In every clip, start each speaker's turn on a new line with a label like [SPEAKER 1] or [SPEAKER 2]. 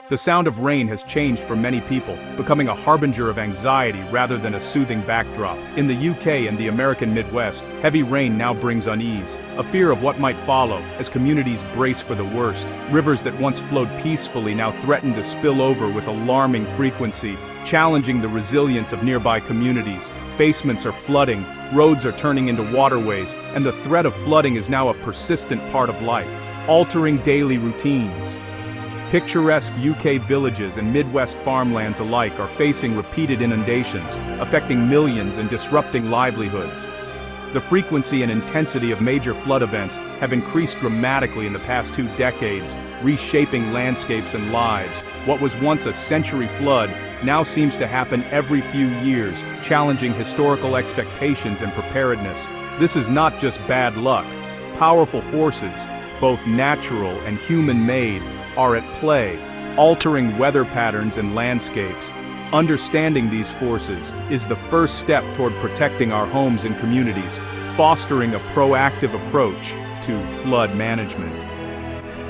[SPEAKER 1] The sound of rain has changed for many people, becoming a harbinger of anxiety rather than a soothing backdrop. In the UK and the American Midwest, heavy rain now brings unease, a fear of what might follow as communities brace for the worst. Rivers that once flowed peacefully now threaten to spill over with alarming frequency, challenging the resilience of nearby communities. Basements are flooding, roads are turning into waterways, and the threat of flooding is now a persistent part of life, altering daily routines. Picturesque UK villages and Midwest farmlands alike are facing repeated inundations, affecting millions and disrupting livelihoods. The frequency and intensity of major flood events have increased dramatically in the past 2 decades, reshaping landscapes and lives. What was once a century flood now seems to happen every few years, challenging historical expectations and preparedness. This is not just bad luck. Powerful forces, both natural and human-made, are at play, altering weather patterns and landscapes. Understanding these forces is the first step toward protecting our homes and communities, fostering a proactive approach to flood management.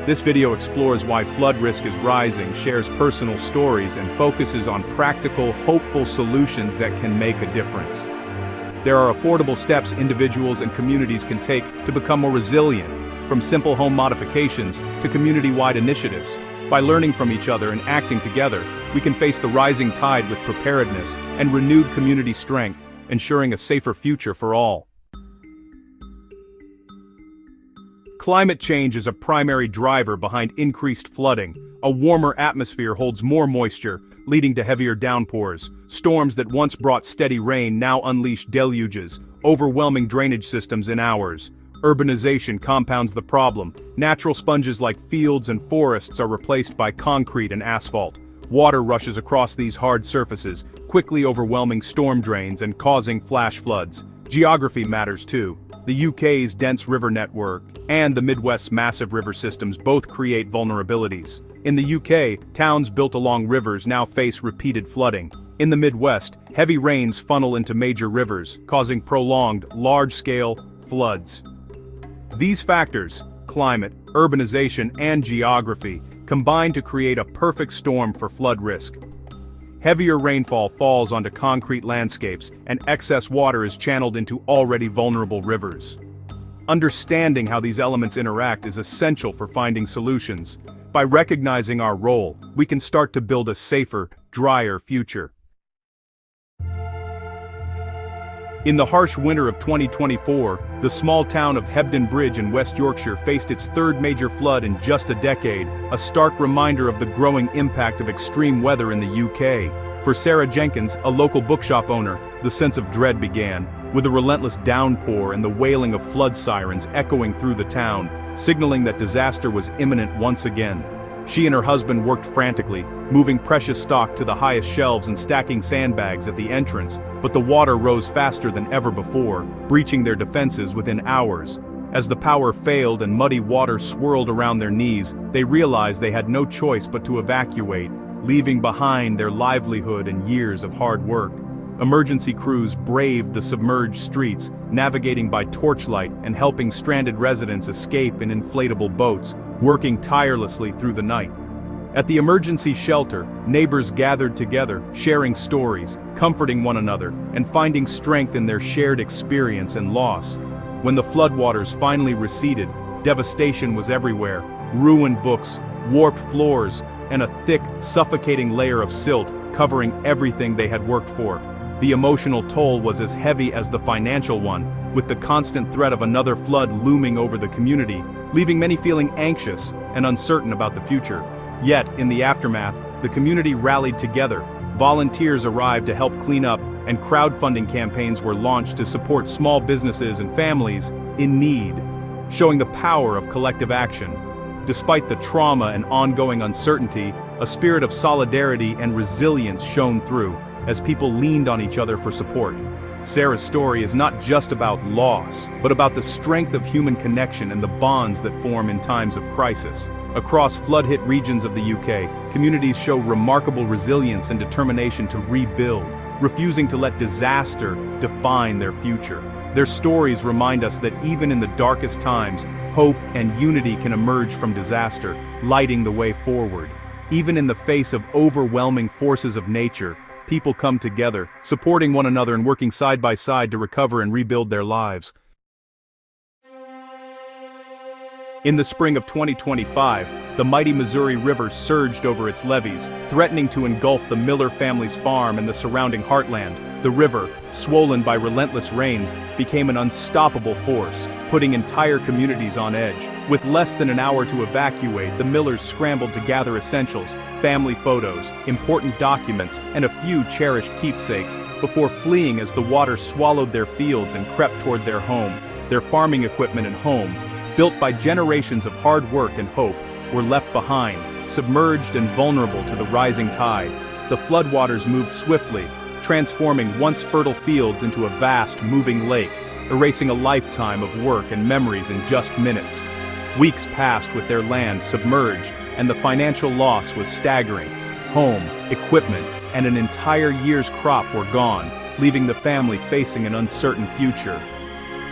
[SPEAKER 1] This video explores why flood risk is rising, shares personal stories, and focuses on practical, hopeful solutions that can make a difference. There are affordable steps individuals and communities can take to become more resilient, from simple home modifications to community-wide initiatives. By learning from each other and acting together, we can face the rising tide with preparedness and renewed community strength, ensuring a safer future for all. Climate change is a primary driver behind increased flooding. A warmer atmosphere holds more moisture, leading to heavier downpours. Storms that once brought steady rain now unleash deluges, overwhelming drainage systems in hours. Urbanization compounds the problem. Natural sponges like fields and forests are replaced by concrete and asphalt. Water rushes across these hard surfaces, quickly overwhelming storm drains and causing flash floods. Geography matters too. The UK's dense river network and the Midwest's massive river systems both create vulnerabilities. In the UK, towns built along rivers now face repeated flooding. In the Midwest, heavy rains funnel into major rivers, causing prolonged, large-scale floods. These factors, climate, urbanization, and geography, combine to create a perfect storm for flood risk. Heavier rainfall falls onto concrete landscapes, and excess water is channeled into already vulnerable rivers. Understanding how these elements interact is essential for finding solutions. By recognizing our role, we can start to build a safer, drier future. In the harsh winter of 2024, the small town of Hebden Bridge in West Yorkshire faced its 3rd major flood in just a decade, a stark reminder of the growing impact of extreme weather in the UK. For Sarah Jenkins, a local bookshop owner, the sense of dread began, with a relentless downpour and the wailing of flood sirens echoing through the town, signaling that disaster was imminent once again. She and her husband worked frantically, moving precious stock to the highest shelves and stacking sandbags at the entrance, but the water rose faster than ever before, breaching their defenses within hours. As the power failed and muddy water swirled around their knees, they realized they had no choice but to evacuate, leaving behind their livelihood and years of hard work. Emergency crews braved the submerged streets, navigating by torchlight and helping stranded residents escape in inflatable boats, working tirelessly through the night. At the emergency shelter, neighbors gathered together, sharing stories, comforting one another, and finding strength in their shared experience and loss. When the floodwaters finally receded, devastation was everywhere. Ruined books, warped floors, and a thick, suffocating layer of silt covering everything they had worked for. The emotional toll was as heavy as the financial one, with the constant threat of another flood looming over the community, leaving many feeling anxious and uncertain about the future. Yet, in the aftermath, the community rallied together. Volunteers arrived to help clean up, and crowdfunding campaigns were launched to support small businesses and families in need, showing the power of collective action. Despite the trauma and ongoing uncertainty, a spirit of solidarity and resilience shone through, as people leaned on each other for support. Sarah's story is not just about loss, but about the strength of human connection and the bonds that form in times of crisis. Across flood-hit regions of the UK, communities show remarkable resilience and determination to rebuild, refusing to let disaster define their future. Their stories remind us that even in the darkest times, hope and unity can emerge from disaster, lighting the way forward. Even in the face of overwhelming forces of nature, people come together, supporting one another and working side by side to recover and rebuild their lives. In the spring of 2025, the mighty Missouri River surged over its levees, threatening to engulf the Miller family's farm and the surrounding heartland. The river, swollen by relentless rains, became an unstoppable force, putting entire communities on edge. With less than an hour to evacuate, the Millers scrambled to gather essentials, family photos, important documents, and a few cherished keepsakes, before fleeing as the water swallowed their fields and crept toward their home. Their farming equipment and home, built by generations of hard work and hope, were left behind, submerged and vulnerable to the rising tide. The floodwaters moved swiftly, transforming once fertile fields into a vast, moving lake, erasing a lifetime of work and memories in just minutes. Weeks passed with their land submerged, and the financial loss was staggering. Home, equipment, and an entire year's crop were gone, leaving the family facing an uncertain future.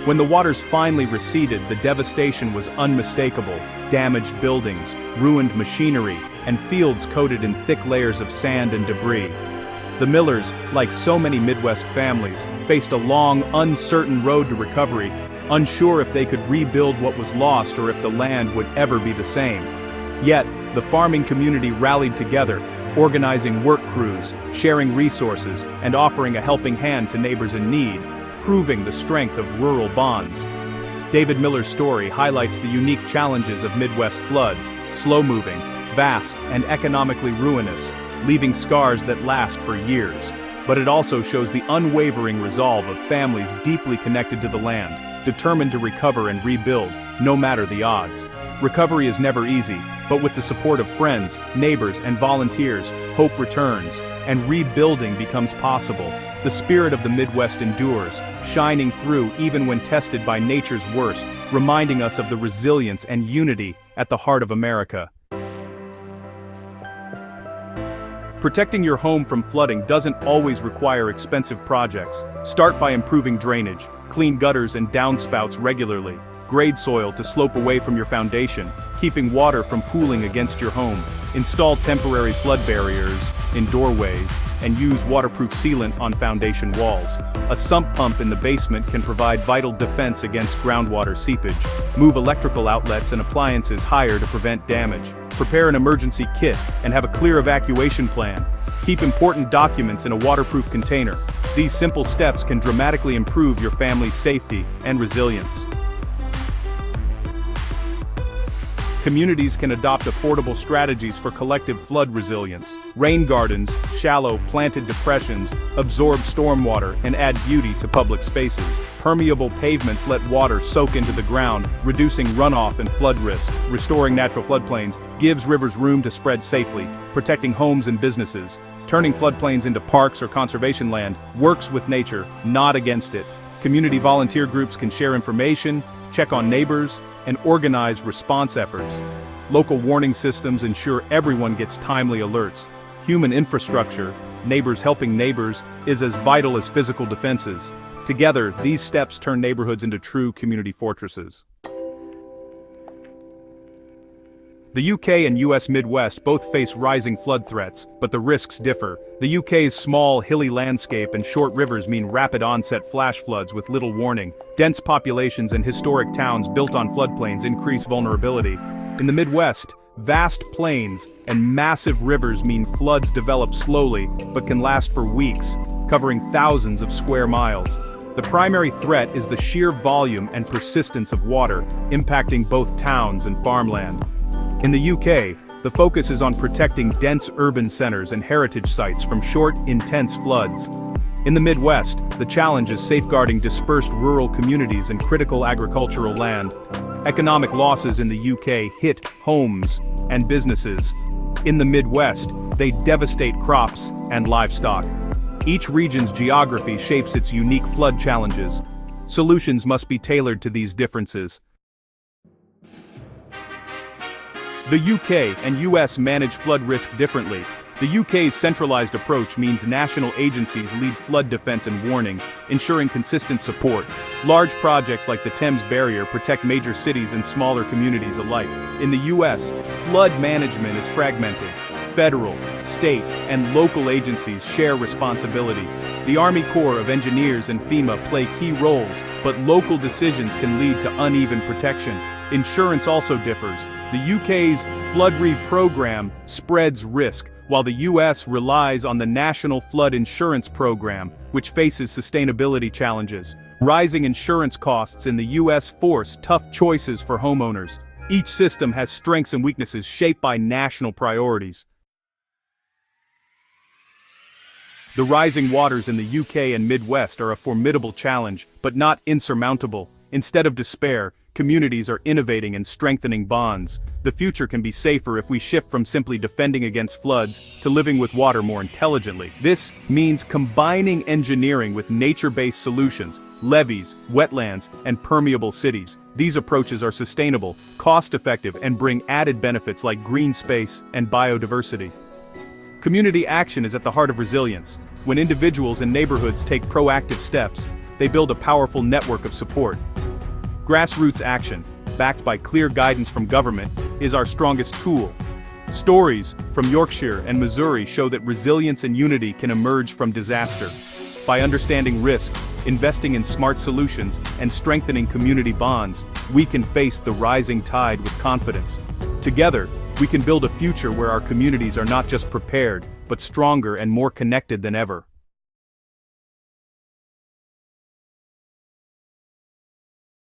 [SPEAKER 1] When the waters finally receded, the devastation was unmistakable. Damaged buildings, ruined machinery, and fields coated in thick layers of sand and debris. The Millers, like so many Midwest families, faced a long, uncertain road to recovery, unsure if they could rebuild what was lost or if the land would ever be the same. Yet, the farming community rallied together, organizing work crews, sharing resources, and offering a helping hand to neighbors in need, proving the strength of rural bonds. David Miller's story highlights the unique challenges of Midwest floods, slow-moving, vast, and economically ruinous, leaving scars that last for years. But it also shows the unwavering resolve of families deeply connected to the land, determined to recover and rebuild, no matter the odds. Recovery is never easy, but with the support of friends, neighbors, and volunteers, hope returns, and rebuilding becomes possible. The spirit of the Midwest endures, shining through even when tested by nature's worst, reminding us of the resilience and unity at the heart of America. Protecting your home from flooding doesn't always require expensive projects. Start by improving drainage, clean gutters and downspouts regularly, grade soil to slope away from your foundation, keeping water from pooling against your home. Install temporary flood barriers in doorways, and use waterproof sealant on foundation walls. A sump pump in the basement can provide vital defense against groundwater seepage. Move electrical outlets and appliances higher to prevent damage. Prepare an emergency kit and have a clear evacuation plan. Keep important documents in a waterproof container. These simple steps can dramatically improve your family's safety and resilience. Communities can adopt affordable strategies for collective flood resilience. Rain gardens, shallow, planted depressions, absorb stormwater and add beauty to public spaces. Permeable pavements let water soak into the ground, reducing runoff and flood risk. Restoring natural floodplains gives rivers room to spread safely, protecting homes and businesses. Turning floodplains into parks or conservation land works with nature, not against it. Community volunteer groups can share information, check on neighbors, and organize response efforts. Local warning systems ensure everyone gets timely alerts. Human infrastructure, neighbors helping neighbors, is as vital as physical defenses. Together, these steps turn neighborhoods into true community fortresses. The UK and US Midwest both face rising flood threats, but the risks differ. The UK's small, hilly landscape and short rivers mean rapid onset flash floods with little warning. Dense populations and historic towns built on floodplains increase vulnerability. In the Midwest, vast plains and massive rivers mean floods develop slowly, but can last for weeks, covering thousands of square miles. The primary threat is the sheer volume and persistence of water, impacting both towns and farmland. In the UK, the focus is on protecting dense urban centers and heritage sites from short, intense floods. In the Midwest, the challenge is safeguarding dispersed rural communities and critical agricultural land. Economic losses in the UK hit homes and businesses. In the Midwest, they devastate crops and livestock. Each region's geography shapes its unique flood challenges. Solutions must be tailored to these differences. The UK and US manage flood risk differently. The UK's centralized approach means national agencies lead flood defense and warnings, ensuring consistent support. Large projects like the Thames Barrier protect major cities and smaller communities alike. In the US, flood management is fragmented. Federal, state, and local agencies share responsibility. The Army Corps of Engineers and FEMA play key roles, but local decisions can lead to uneven protection. Insurance also differs. The UK's Flood Re program spreads risk, while the US relies on the National Flood Insurance Program, which faces sustainability challenges. Rising insurance costs in the US force tough choices for homeowners. Each system has strengths and weaknesses shaped by national priorities. The rising waters in the UK and Midwest are a formidable challenge, but not insurmountable. Instead of despair, communities are innovating and strengthening bonds. The future can be safer if we shift from simply defending against floods to living with water more intelligently. This means combining engineering with nature-based solutions, levees, wetlands, and permeable cities. These approaches are sustainable, cost-effective, and bring added benefits like green space and biodiversity. Community action is at the heart of resilience. When individuals and neighborhoods take proactive steps, they build a powerful network of support. Grassroots action, backed by clear guidance from government, is our strongest tool. Stories from Yorkshire and Missouri show that resilience and unity can emerge from disaster. By understanding risks, investing in smart solutions, and strengthening community bonds, we can face the rising tide with confidence. Together, we can build a future where our communities are not just prepared, but stronger and more connected than ever.